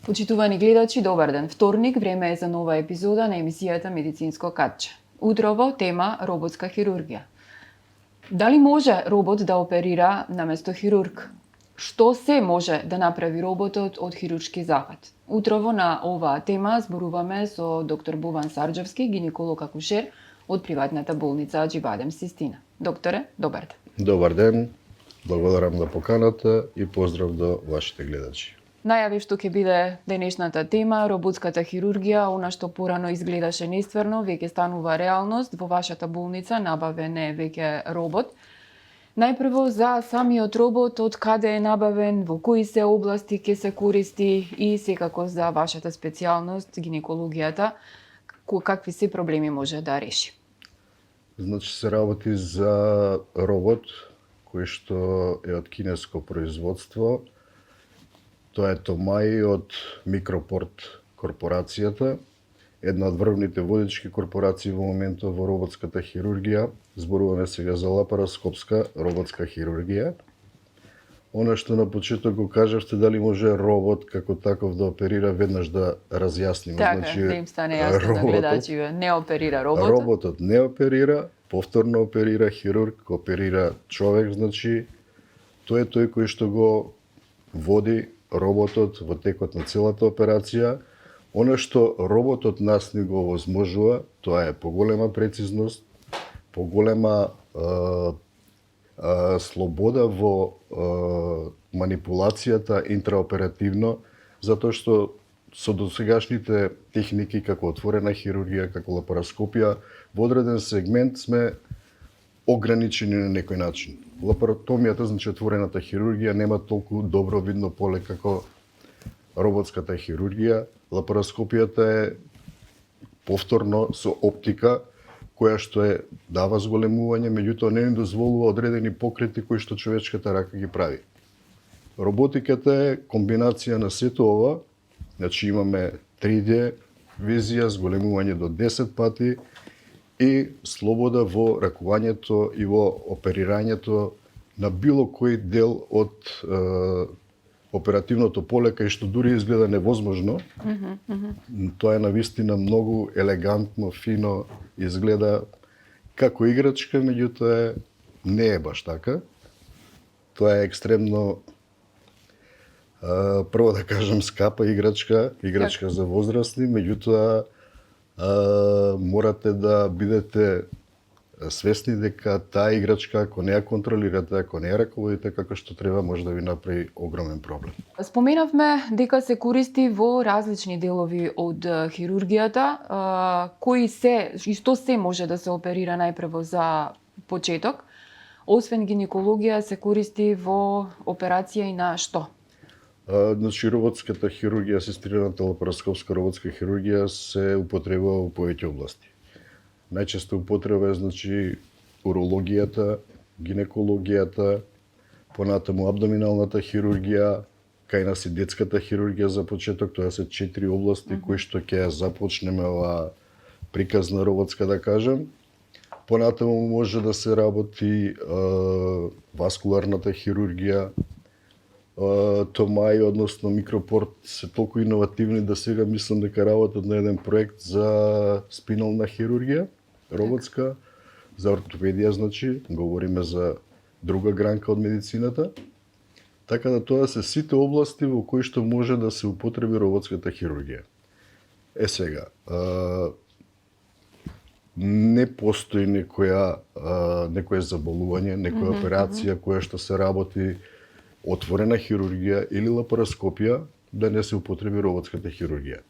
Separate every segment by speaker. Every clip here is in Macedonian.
Speaker 1: Почитувани гледачи, добар ден. Вторник, време е за нова епизода на емисијата Медицинско катче. Утрово тема роботска хирургија. Дали може робот да оперира наместо хирург? Што се може да направи роботот од хируршки захват? Утрово на оваа тема зборуваме со доктор Бован Сарџевски, гинеколог акушер од приватната болница Аџибадем Систина. Докторе, добар ден.
Speaker 2: Добар ден, благодарам за поканата и поздрав до вашите гледачи.
Speaker 1: Најавив што ќе биде денешната тема, роботската хирургија, она што порано изгледаше нестварно, веќе станува реалност. Во вашата болница набавен е веќе робот. Најпрво за самиот робот, од каде е набавен, во кои се области ќе се користи и секако за вашата специјалност, гинекологијата, какви се проблеми може да реши?
Speaker 2: Значи се работи за робот кој што е од кинеско производство. Тоа е Томаи од Микропорт корпорацијата, една од врвните водички корпорации во моментот во роботската хирургија. Зборуваме сега за лапароскопска роботска хирургија. Она што на почеток го кажавте, дали може робот како таков да оперира, веднаш да разјасниме.
Speaker 1: Така, значи, да им стане јасно на гледачиве. Не оперира роботот.
Speaker 2: Роботот не оперира, повторно оперира, хирург оперира човек, значи тој е тој кој што го води роботот во текот на целата операција. Она што роботот нас ни го овозможува, тоа е поголема прецизност, поголема слобода во манипулацијата интраоперативно, затоа што со досегашните техники како отворена хирургија, како лапароскопија, во одреден сегмент сме ограничени на некој начин. Лапаротомијата, значи отворената хирургија, нема толку добро видно поле како роботската хирургија. Лапароскопијата е повторно со оптика, која што дава зголемување, меѓутоа не ни дозволува одредени покрети кои што човечката рака ги прави. Роботиката е комбинација на сето ова, значи имаме 3D визија, зголемување до 10 пати и слобода во ракувањето и во оперирањето на било кој дел од оперативното поле, кај што дури изгледа невозможно. Тоа е навистина многу елегантно, фино, изгледа како играчка, меѓутоа не е баш така. Тоа е екстремно, прво да кажам, скапа играчка за возрастни, меѓутоа морате да бидете свесни дека таа играчка, ако не ја контролирате, ако не ја раководите како што треба, може да ви направи огромен проблем.
Speaker 1: Споменавме дека се користи во различни делови од хирургијата. Кои се и што се може да се оперира најпрво за почеток? Освен гинекологија се користи во операција и на што?
Speaker 2: Значи, роботската хирургија, асистираната лапароскопска роботска хирургија се употребува во повеќе области. Најчесто употреба е, значи, урологијата, гинекологијата, понатаму абдоминалната хирургија, кај нас и детската хирургија за почеток. Тоа се 4 области кои што ќе ја започнеме оваа приказна роботска, да кажам. Понатаму може да се работи васкуларната хирургија. Томаи, односно Микропорт, се толку иновативни да сега мислам дека работат на еден проект за спинална хирургија, роботска, за ортопедија, значи, говориме за друга гранка од медицината. Така да тоа се сите области во кои што може да се употреби роботската хирургија. Сега, не постои некоја заболување, некоја операција која што се работи отворена хирургија или лапароскопија да не се употреби роботската хирургија.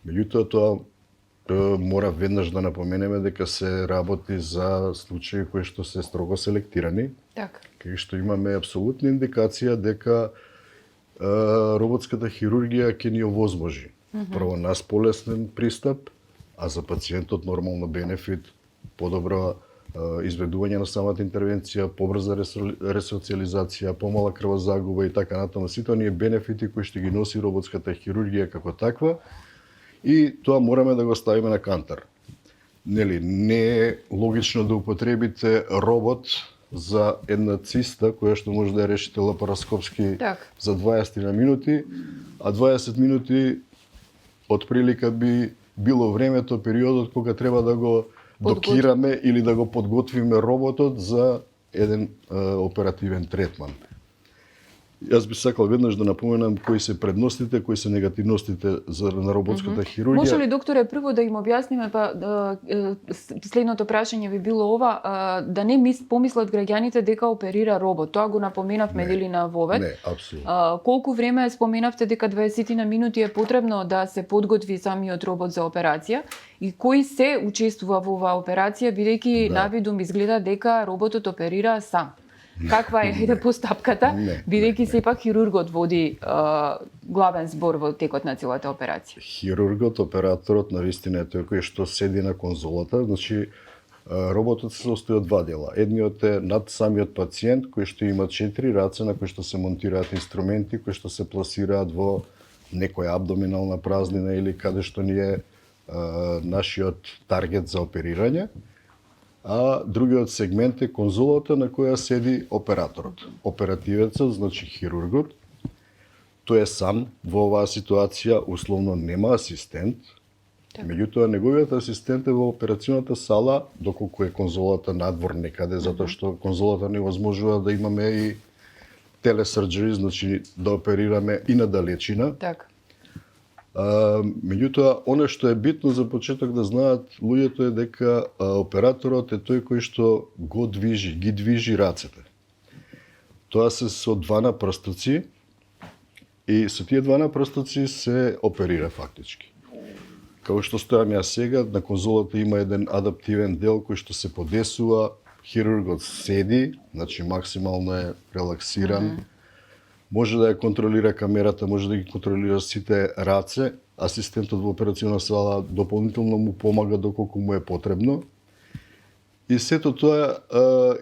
Speaker 2: Меѓутоа, тоа мора веднаш да напоменеме дека се работи за случаи кои што се строго селектирани, кај што имаме апсолутна индикација дека роботската хирургија ќе ни овозможи прво нас полеснен пристап, а за пациентот нормално бенефит, подобро изведување на самата интервенција, побрза ресоциализација, помала крвозагуба и така натаму. Сите оние бенефити кои што ги носи роботската хирургија како таква, и тоа мораме да го ставиме на кантар. Не е логично да употребите робот за една циста која што може да ја решите лапароскопски за 20 на минути, а 20 минути отприлика би било времето, периодот кога треба да го докираме или да го подготвиме роботот за еден оперативен третман. Јас би сакал веднаш да напоменам кои се предностите, кои се негативностите на роботската хирургија.
Speaker 1: Може ли, докторе, прво да им објасниме, следното прашање би било ова, да не помислат граѓаните дека оперира робот. Тоа го напоменавме дели на вовед.
Speaker 2: Не, апсолутно.
Speaker 1: Колку време споменавте дека 20 на минути е потребно да се подготви самиот робот за операција и кој се учествува во оваа операција, бидејќи навидум изгледа дека роботот оперира сам. Каква е постапката, бидејќи сепак хирургот води главен збор во текот на целата операција?
Speaker 2: Хирургот, операторот, навистина е тој кој што седи на конзолата, значи роботот се состои од два дела. Едниот е над самиот пациент, кој што има 4 раце на кои што се монтираат инструменти, кои што се пласираат во некоја абдоминална празнина или каде што ни е нашиот таргет за оперирање. А другиот сегмент е конзолата на која седи операторот. Оперативецот, значи хирургот, тој е сам во оваа ситуација, условно нема асистент, меѓутоа неговиот асистент е во операционата сала, доколку е конзолата надвор некаде, затоа што конзолата невозможува да имаме и телесрџери, значи да оперираме и на далечина.
Speaker 1: Така.
Speaker 2: Меѓутоа, оно што е битно за почеток да знаат луѓето е дека операторот е тој кој што ги движи рацете. Тоа се со 2 прстоци и со тие 2 прстоци се оперира фактички. Како што стојам јас сега, на конзолата има еден адаптивен дел кој што се подесува, хирургот седи, значи максимално е релаксиран. Може да ја контролира камерата, може да ги контролира сите раце. Асистентот во операционна сала дополнително му помага доколку му е потребно. И сето тоа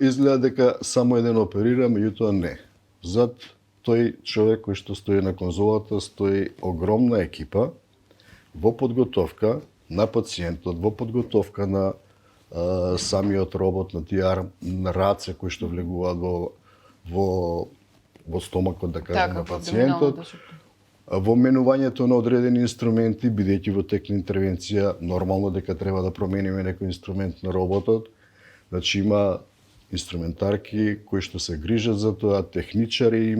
Speaker 2: изгледа дека само еден оперира, меѓутоа не. Зад тој човек кој што стои на конзолата стои огромна екипа во подготовка на пациентот, во подготовка на самиот робот, на тие раце кои што влегуваат во стомакот, да кажем, на пациентот, во менувањето на одредени инструменти, бидејќи во тек на интервенција нормално дека треба да промениме некој инструмент на роботот. Значи има инструментарки кои што се грижат за тоа, техничари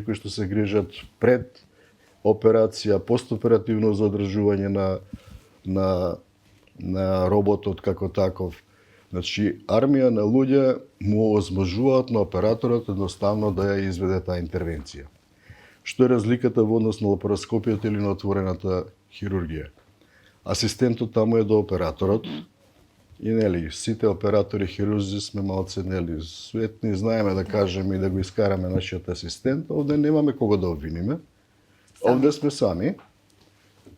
Speaker 2: кои што се грижат пред операција, постоперативно за одржување на роботот како таков. Значи, армија на луѓе му овозможуваат на операторот едноставно да ја изведе таа интервенција. Што е разликата во однос на лапароскопијата или на отворената хирургија? Асистентот таму е до операторот и нели сите оператори хирурзи сме малце нели суетни, знаеме да кажеме и да го искараме нашиот асистент, овде немаме кого да обвиниме. Овде сме сами.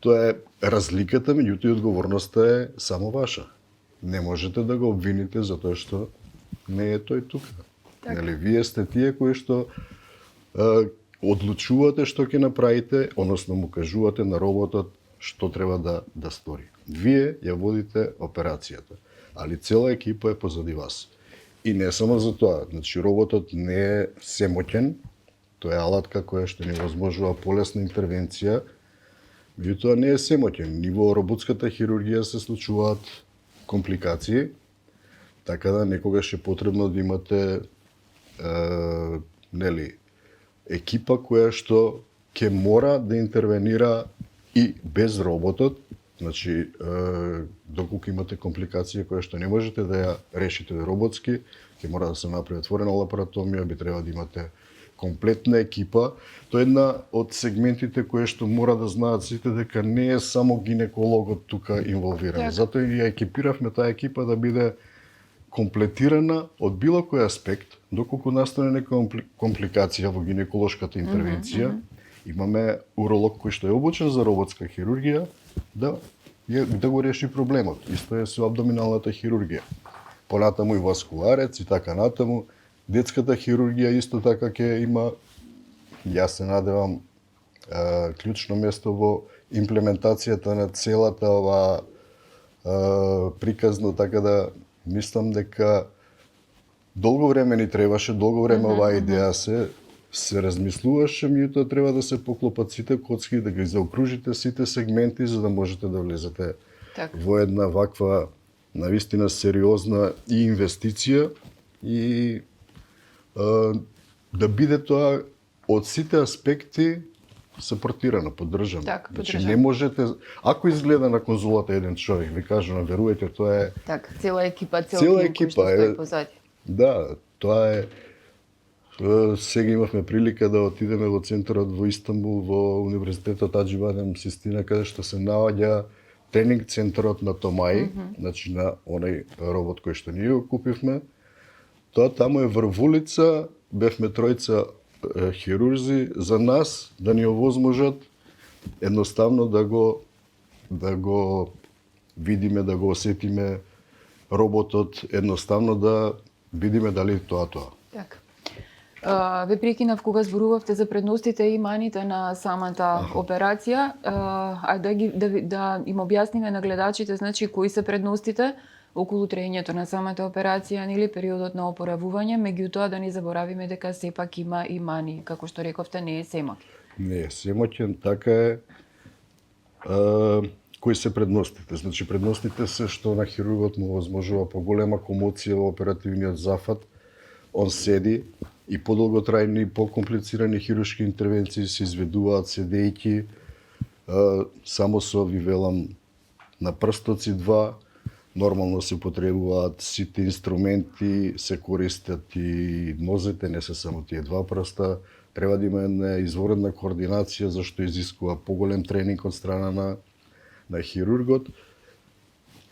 Speaker 2: Тоа е разликата, меѓутоа и одговорноста е само ваша. Не можете да го обвините затоа што не е тој тука. Нели, вие сте тие кои што одлучувате што ќе направите, односно му кажувате на роботот што треба да стори. Вие ја водите операцијата, али цела екипа е позади вас. И не само за тоа, значи роботот не е семоќен, тоа е алатка која што ни возможува полесна интервенција, меѓутоа не е семоќен. Ни во роботската хирургија се случуваат компликации, така да некогаш е потребно да имате екипа која што ќе мора да интервенира и без роботот, значи доколку имате компликација која што не можете да ја решите роботски, ќе мора да се направи отворена лапаротомија, би треба да имате комплетна екипа. Тоа е една од сегментите кои што мора да знаат сите дека не е само гинекологот тука инволвиран. Затоа и ја екипиравме таа екипа да биде комплетирана од било кој аспект, доколку настане некоја компликација во гинеколошката интервенција, имаме уролог кој што е обучен за роботска хирургија да го реши проблемот. Исто е со абдоминалната хирургија. Понатаму и васкуларец и така натаму. Детската хирургија исто така ќе има, јас се надевам, клучно место во имплементацијата на целата оваа приказно, така да мислам дека долго време ни требаше, долго време оваа идеја се размислуваше, меѓутоа треба да се поклопат сите коцки, да ги заокружите сите сегменти за да можете да влезете
Speaker 1: Така.
Speaker 2: во една ваква навистина сериозна и инвестиција и да биде тоа од сите аспекти сапортирано, поддржано.
Speaker 1: Така,
Speaker 2: Значи
Speaker 1: поддржано.
Speaker 2: не можете, ако изгледа на конзолата еден човек, ви кажувам, верувајте, тоа е
Speaker 1: Така, цела екипа,
Speaker 2: Цела
Speaker 1: цел тим кој
Speaker 2: екипа,
Speaker 1: што стои
Speaker 2: е.
Speaker 1: позади.
Speaker 2: Да, тоа е. Сега имавме прилика да отидеме во центарот во Истанбул, во Универзитетот Аџи Бадем Систина, каде што се наоѓа тренинг центарот на Томај, значи на оној робот кој што ние го купивме. Тоа таму е врв улица, бевме тројца хирурзи, за нас да ни овозможат едноставно да го видиме, да го осетиме роботот, едноставно да видиме дали тоа.
Speaker 1: Така. Ве прекинав кога зборувавте за предностите и маните на самата операција. Да им објасниме на гледачите, значи кои се предностите околу траењето на самата операција, нели периодот на опоравување, меѓутоа да не заборавиме дека сепак има и мани, како што рековте, не е семак.
Speaker 2: Не е семоќен, така е. Кои се предностите? Значи предностите се што на хирургот му возможува поголема комоција во оперативниот зафат. Он седи и подолготрајни и покомплицирани хируршки интервенции се изведуваат седејќи, само со, ви велам, на прстоци два, нормално се потребуваат сите инструменти, се користат и нозете, не се само тие два прста. Треба да има една изворедна координација, зашто изискува поголем тренинг од страна на хирургот.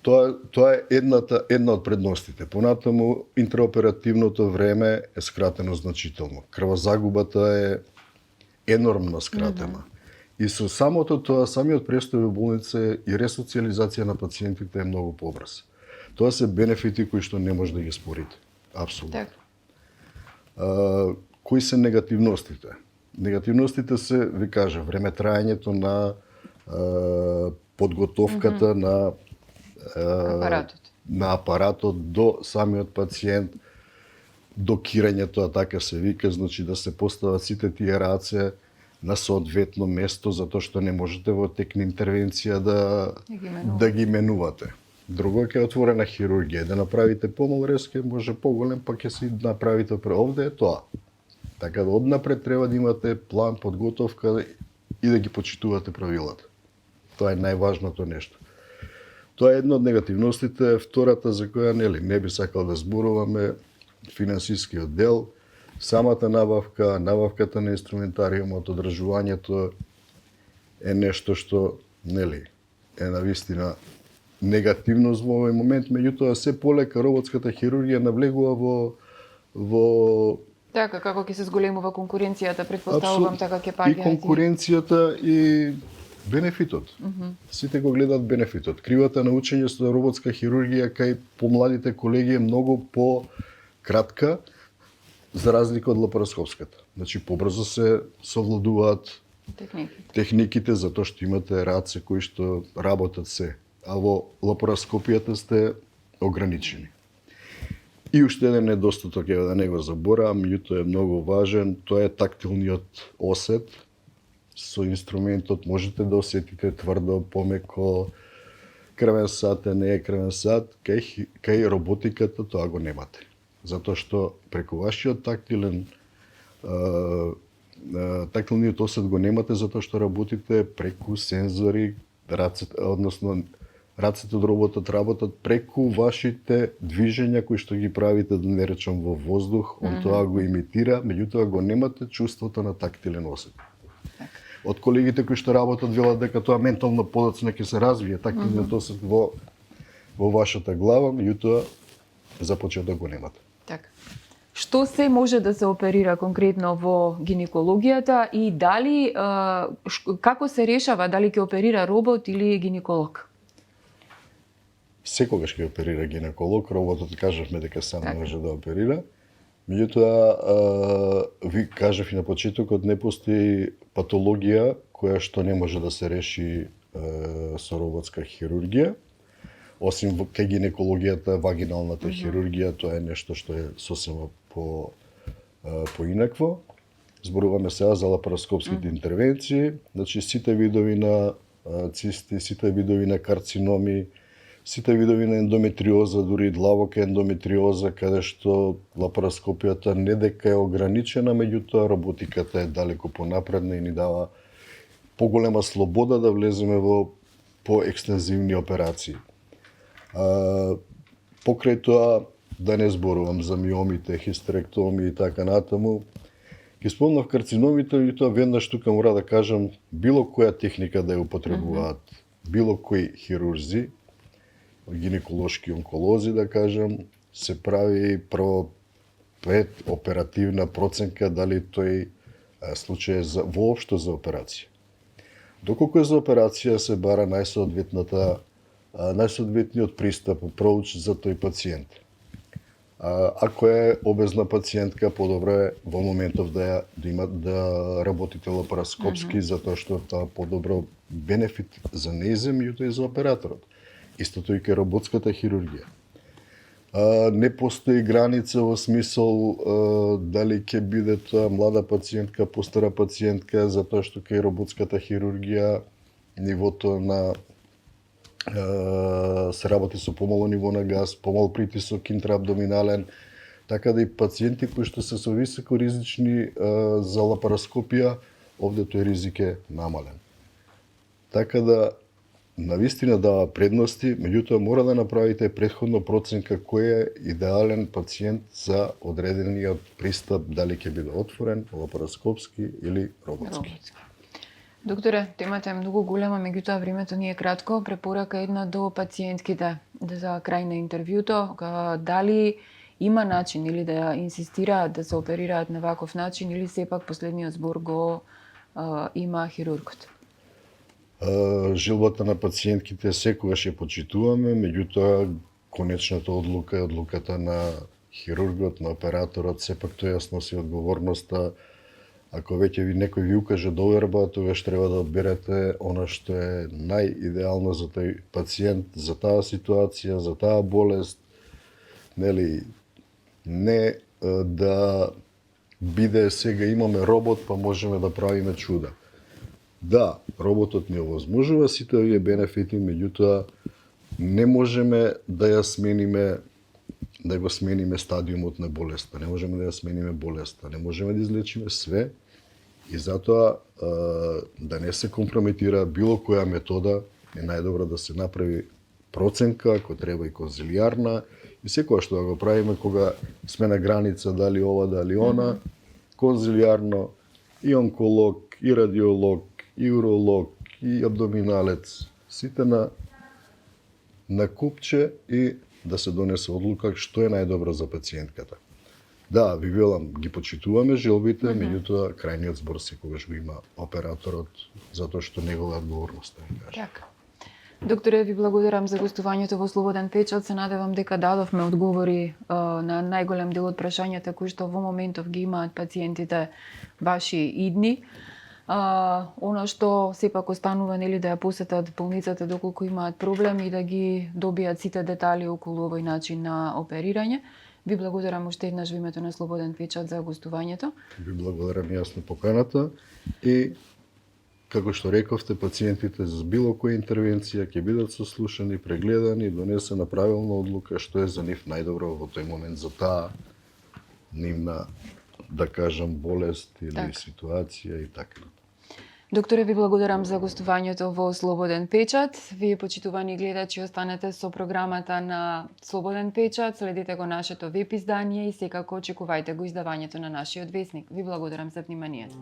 Speaker 2: Тоа е една од предностите. Понатаму, интраоперативното време е скратено значително. Крвозагубата е енормно скратена. И со самото тоа, самиот престој во болница и ресоциализација на пациентите е многу побрз. Тоа се бенефити кои што не може да ги спорите. Апсолутно.
Speaker 1: Така.
Speaker 2: Кои се негативностите? Негативностите се, ви кажа, време траењето на подготовката на апаратот до самиот пациент, до кирањето, така се вика, значи да се постават сите тие раце на соодветно место, затоа што не можете во тек на интервенција да ги менувате. Друго е отворена хирургија, да направите помал резке, може поголем, па ќе си направите овде е тоа. Така да однапред треба да имате план, подготовка и да ги почитувате правилата. Тоа е најважното нешто. Тоа е една од негативностите, втората за која не би сакал да зборуваме, финансискиот дел, самата набавката на инструментариумот, одржувањето е нешто што е навистина негативност во овој момент, меѓутоа се полека роботската хирургија навлегува во
Speaker 1: Така, како ќе се зголемува конкуренцијата, претпоставувам така ќе паѓаат.
Speaker 2: И конкуренцијата и бенефитот. Сите го гледаат бенефитот. Кривата на учење со роботска хирургија кај помладите колеги е многу по-кратка за разлика од лапароскопската. Значи побрзо се совладуваат техниките затоа што имате раце кои што работат се, а во лапароскопијата сте ограничени. И уште еден недостаток е да не го заборавам, меѓутоа е многу важен, тоа е тактилниот осет. Со инструментот можете да осетите тврдо, помеко, крвен сат, не е крвен сат, кај роботиката тоа го немате. Затоа што преку вашиот тактилниот осет го немате затоа што работите преку сензори, рацете од роботот работат преку вашите движења кои што ги правите, да не речам во воздух, он тоа го имитира, меѓутоа го немате чувството на тактилен осет. Од колегите кои што работат велат дека тоа ментално подоцна ќе се развие тактилниот осет во вашата глава, меѓутоа за почеток го немате.
Speaker 1: Така. Што се може да се оперира конкретно во гинекологијата и дали како се решава дали ќе оперира робот или гинеколог?
Speaker 2: Секогаш ќе оперира гинеколог, роботот кажавме дека сам може да оперира. Меѓутоа, ви кажав и на почетокот, не постои патологија која што не може да се реши со роботска хирургија. осим кај гинекологијата, вагиналната хирургија, тоа е нешто што е сосема поинакво. Зборуваме сега за лапароскопските интервенции, значи сите видови на цисти, сите видови на карциноми, сите видови на ендометриоза, дури и длабока ендометриоза, каде што лапароскопијата не дека е ограничена, меѓутоа роботиката е далеко понапредна и ни дава поголема слобода да влеземе во поекстензивни операции. Покрај тоа, да не зборувам за миомите, хистеректомии и така натаму, ги спомнав карциномите и тоа веднаш тука мора да кажам, било која техника да ја употребуваат, било кои хирурзи, гинеколошки онколози да кажам, се прави прво оперативна проценка дали тој случај е воопшто за операција. Доколку е за операција се бара најсоодветниот пристап, approach за тој пациент. Ако е обезна пациентка, подобро е во моментов да работите лапароскопски, затоа што тоа подобро бенефит за нејзе, меѓутоа и за операторот. Истото и кај роботската хирургија. Не постои граница во смисол дали ќе биде тоа млада пациентка, постара пациентка, затоа што кај роботската хирургија нивото на се работи со помало ниво на газ, помал притисок интраабдоминален, така да и пациенти кои што се со високо ризични за лапароскопија, овде тој ризик е намален. Така да навистина дава предности, меѓутоа мора да направите претходно проценка кој е идеален пациент за одредениот пристап, дали ќе биде отворен, лапароскопски или роботски.
Speaker 1: Докторе, темата е многу голема, меѓутоа времето ни е кратко. Препорака една до пациентките за крај на интервјуто, дали има начин или да ја инсистираат да се оперираат на ваков начин или сепак последниот збор го има хирургот?
Speaker 2: Желбата на пациентките секогаш ја почитуваме, меѓутоа конечната одлука е одлуката на хирургот, на операторот, сепак тој ја сноси одговорноста. Ако веќе некој ви укаже доверба, тогаш треба да одберете она што е најидеално за тој пациент, за таа ситуација, за таа болест, нели, не да биде сега имаме робот па можеме да правиме чуда. Да, роботот ни овозможува сите овие бенефити, меѓутоа не можеме да ја смениме, да го смениме стадиумот на болеста, не можеме да ја смениме болеста, не можеме да излечиме све и затоа да не се компрометира било која метода, е најдобро да се направи проценка, ако треба и конзилијарна, и секоја што да го правиме кога сме на граница дали ова, дали она, конзилијарно и онколог, и радиолог, и уролог, и абдоминалец, сите на купче и да се донесе одлука што е најдобро за пациентката. Да, ви велам, ги почитуваме желбите, меѓутоа крајниот збор секогаш го има операторот, затоа што негова одговорност да кажа.
Speaker 1: Така. Докторе, ви благодарам за гостувањето во Слободен печат. Се надевам дека дадовме одговори на најголем дел од прашањата кои што во моментов ги имаат пациентите ваши идни. Она што сепак останува, нели, да ја посетат болницата доколку имаат проблем и да ги добијат сите детали околу овој начин на оперирање. Ви благодарам уште еднаш во името на Слободен печат за гостувањето.
Speaker 2: Ви благодарам јас на поканата и како што рековте, пациентите за било која интервенција ќе бидат сослушани, прегледани и донесена правилна одлука што е за нив најдобро во тој момент за таа нивна, да кажам, болест или ситуација и така.
Speaker 1: Докторе, ви благодарам за гостувањето во Слободен печат. Вие, почитувани гледачи, останете со програмата на Слободен печат, следите го нашето веб издание и секако очекувајте го издавањето на нашиот весник. Ви благодарам за вниманието.